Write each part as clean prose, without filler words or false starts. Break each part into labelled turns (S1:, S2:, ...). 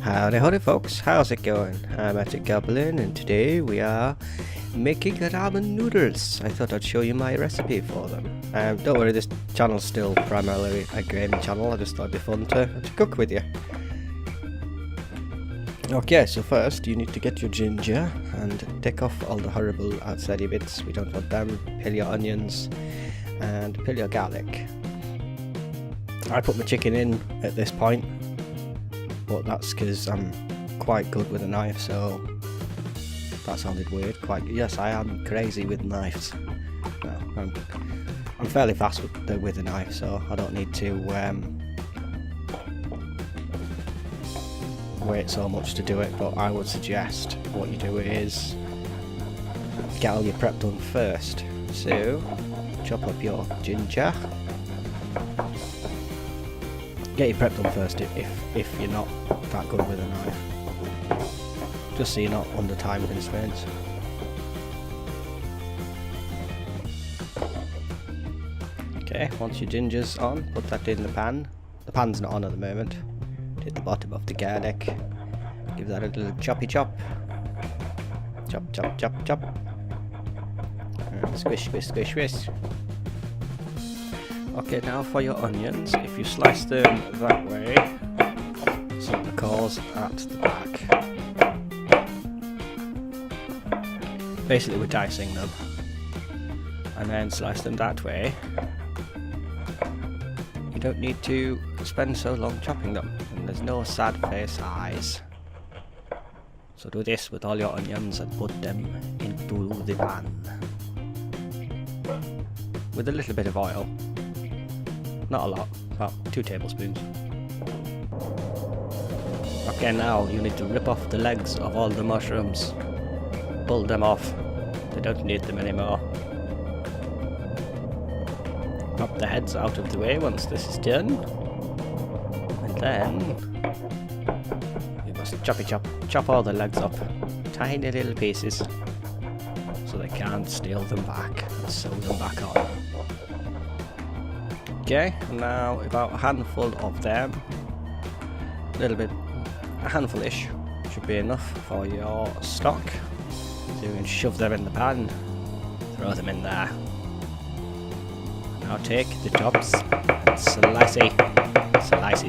S1: Howdy folks, how's it going? I'm Atticgoblin and today we are making ramen noodles. I thought I'd show you my recipe for them. Don't worry, this channel's still primarily a gaming channel. I just thought it'd be fun to cook with you. Okay, so first you need to get your ginger and take off all the horrible outsidey bits. We don't want them. Peel your onions and peel your garlic. I put my chicken in at this point, but that's because I'm quite good with a knife, so that sounded weird. Yes, I am crazy with knives. No, I'm fairly fast with a knife, so I don't need to wait so much to do it. But I would suggest what you do is get all your prep done first. So chop up your ginger. Get your prep done first if you're not that good with a knife, just so you're not under time constraints. Okay, once your ginger's on, put that in the pan. The pan's not on at the moment. Hit the bottom of the garlic, give that a little choppy chop. Chop chop chop chop, and squish squish squish squish. Okay, now for your onions. If you slice them that way, some cores at the back. Basically we're dicing them, and then slice them that way. You don't need to spend so long chopping them, and there's no sad face eyes. So do this with all your onions and put them into the pan with a little bit of oil. Not a lot, about 2 tablespoons. Okay, now you need to rip off the legs of all the mushrooms. Pull them off. They don't need them anymore. Pop the heads out of the way once this is done. And then you must chop all the legs up. Tiny little pieces, so they can't steal them back and sew them back on. Okay, now about a handful of them, a handful-ish should be enough for your stock. So you can shove them in the pan, throw them in there. Now take the tops and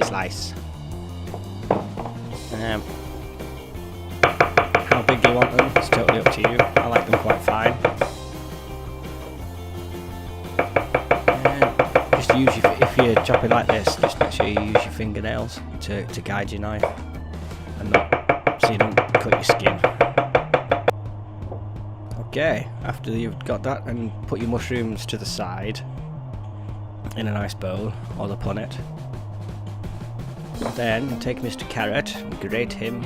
S1: slice. How big you want them, it's totally up to you. I like them quite fine. If you're chopping like this, just make sure you use your fingernails to guide your knife, and not so you don't cut your skin. Okay, after you've got that, and put your mushrooms to the side in a nice bowl or upon it. Then take Mr. Carrot and grate him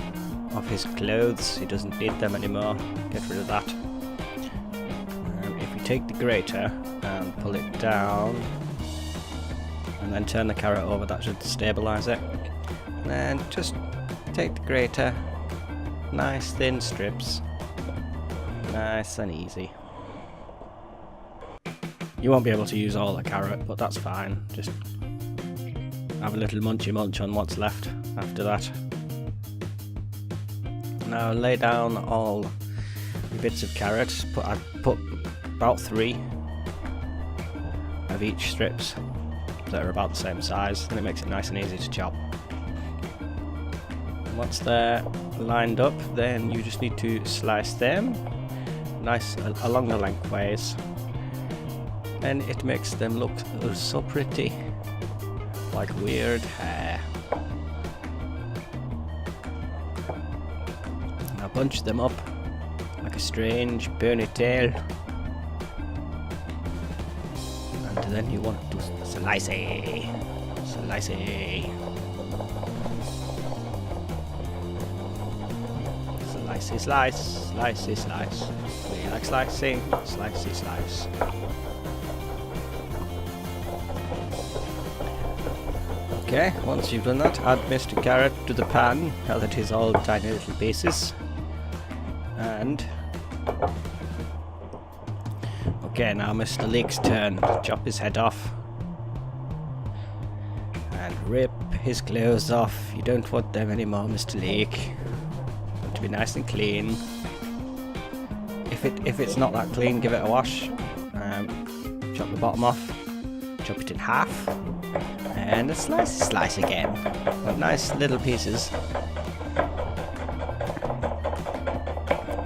S1: off his clothes. He doesn't need them anymore. Get rid of that. And if you take the grater and pull it down, and then turn the carrot over, that should stabilise it. And then just take the grater, nice thin strips, nice and easy. You won't be able to use all the carrot, but that's fine. Just have a little munchy munch on what's left after that. Now lay down all the bits of carrot. I put about 3 of each strips that are about the same size, and it makes it nice and easy to chop. And once they're lined up, then you just need to slice them nice along the lengthways, and it makes them look so pretty, like weird hair. Now bunch them up like a strange ponytail, and then you want to slice. Slice. We like slicing, slice. Okay, once you've done that, add Mr. Carrot to the pan, now that he's all tiny little pieces. And okay, now Mr. Leek's turn. Chop his head off and rip his clothes off. You don't want them anymore, Mr. Leek. Want to be nice and clean. If it's not that clean, give it a wash. Chop the bottom off. Chop it in half. And a slice again. But nice little pieces.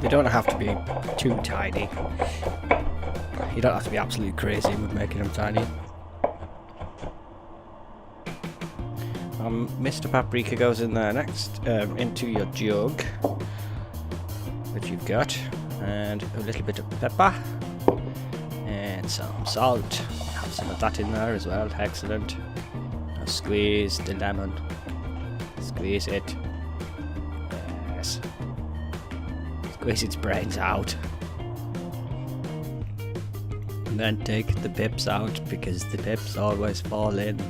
S1: They don't have to be too tiny. You don't have to be absolutely crazy with making them tiny. Mr. Paprika goes in there next, into your jug, which you've got, and a little bit of pepper, and some salt. Have some of that in there as well, excellent. Now squeeze the lemon, squeeze it, yes, squeeze its brains out. And then take the pips out, because the pips always fall in.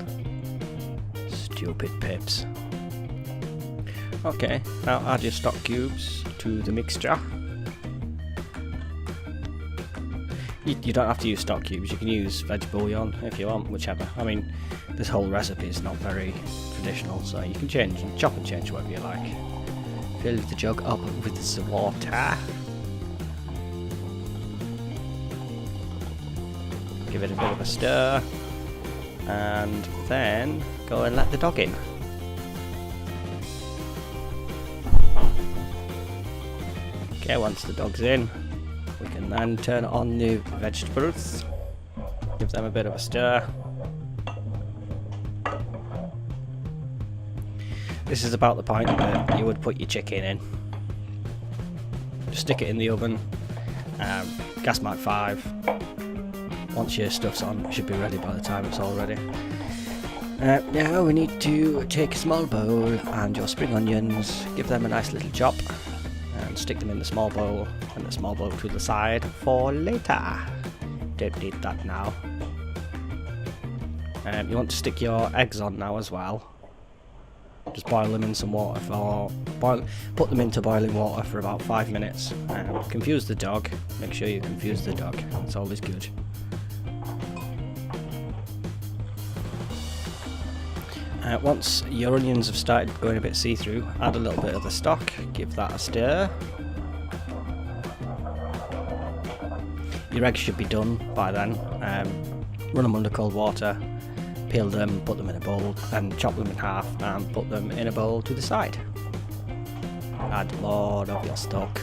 S1: Stupid pips. Okay, now add your stock cubes to the mixture. You don't have to use stock cubes, you can use veg bouillon if you want, whichever. I mean, this whole recipe is not very traditional, so you can chop and change whatever you like. Fill the jug up with the water. Give it a bit of a stir, and then go and let the dog in. Okay, once the dog's in, we can then turn on the vegetables, give them a bit of a stir. This is about the point that you would put your chicken in. Just stick it in the oven, gas mark 5. Once your stuff's on, it should be ready by the time it's all ready. Now we need to take a small bowl and your spring onions, give them a nice little chop, and stick them in the small bowl, and the small bowl to the side for later. Don't need that now. You want to stick your eggs on now as well. Just boil them in some water put them into boiling water for about 5 minutes. Confuse the dog. Make sure you confuse the dog. It's always good. Once your onions have started going a bit see-through, add a little bit of the stock, give that a stir. Your eggs should be done by then. Run them under cold water, peel them, put them in a bowl, and chop them in half and put them in a bowl to the side. Add more of your stock.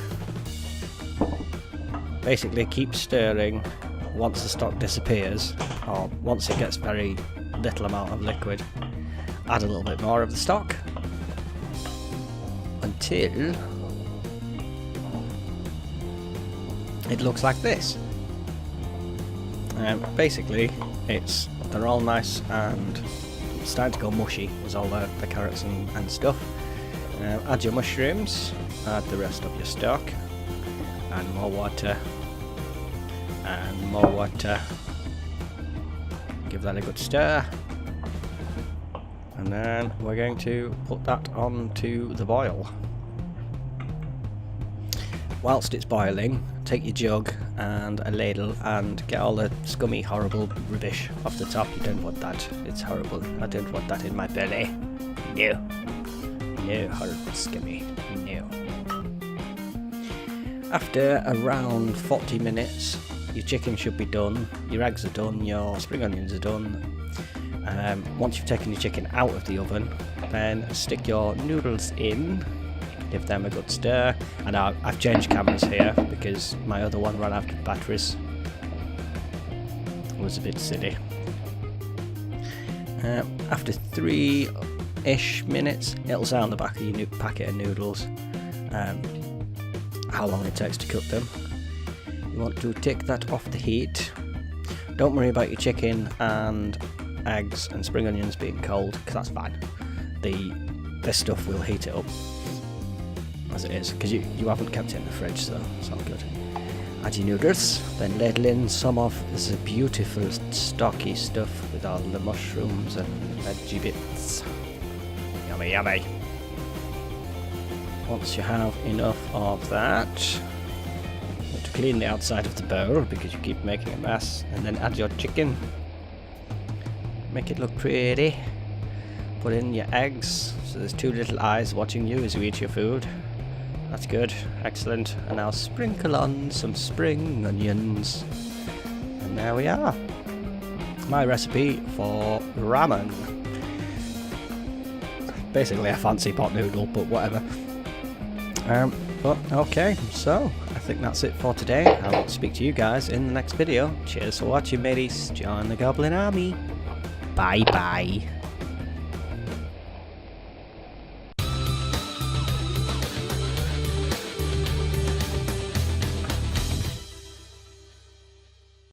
S1: Basically keep stirring once the stock disappears, or once it gets very little amount of liquid. Add a little bit more of the stock until it looks like this. Basically, they're all nice and starting to go mushy with all the carrots and stuff. Add your mushrooms, add the rest of your stock, and more water, and more water. Give that a good stir. And then we're going to put that onto the boil. Whilst it's boiling, take your jug and a ladle and get all the scummy, horrible rubbish off the top. You don't want that. It's horrible. I don't want that in my belly. No. No, horrible, scummy. No. After around 40 minutes, your chicken should be done, your eggs are done, your spring onions are done. Once you've taken your chicken out of the oven, then stick your noodles in, give them a good stir. And I've changed cameras here because my other one ran out of batteries. It was a bit silly. After 3-ish minutes, it'll say on the back of your packet of noodles how long it takes to cook them. You want to take that off the heat. Don't worry about your chicken and eggs and spring onions being cold, because that's fine. This stuff will heat it up as it is, because you haven't kept it in the fridge, so it's all good. Add your noodles, then ladle in some of this beautiful stocky stuff with all the mushrooms and veggie bits. Yummy, yummy. Once you have enough of that, you have to clean the outside of the bowl because you keep making a mess, and then add your chicken. Make it look pretty. put in your eggs. So there's 2 little eyes watching you as you eat your food. That's good, excellent. And now sprinkle on some spring onions. And there we are. My recipe for ramen. Basically a fancy pot noodle, but whatever. But okay, so I think that's it for today. I'll speak to you guys in the next video. Cheers for watching, mateys. Join the Goblin Army. Bye bye.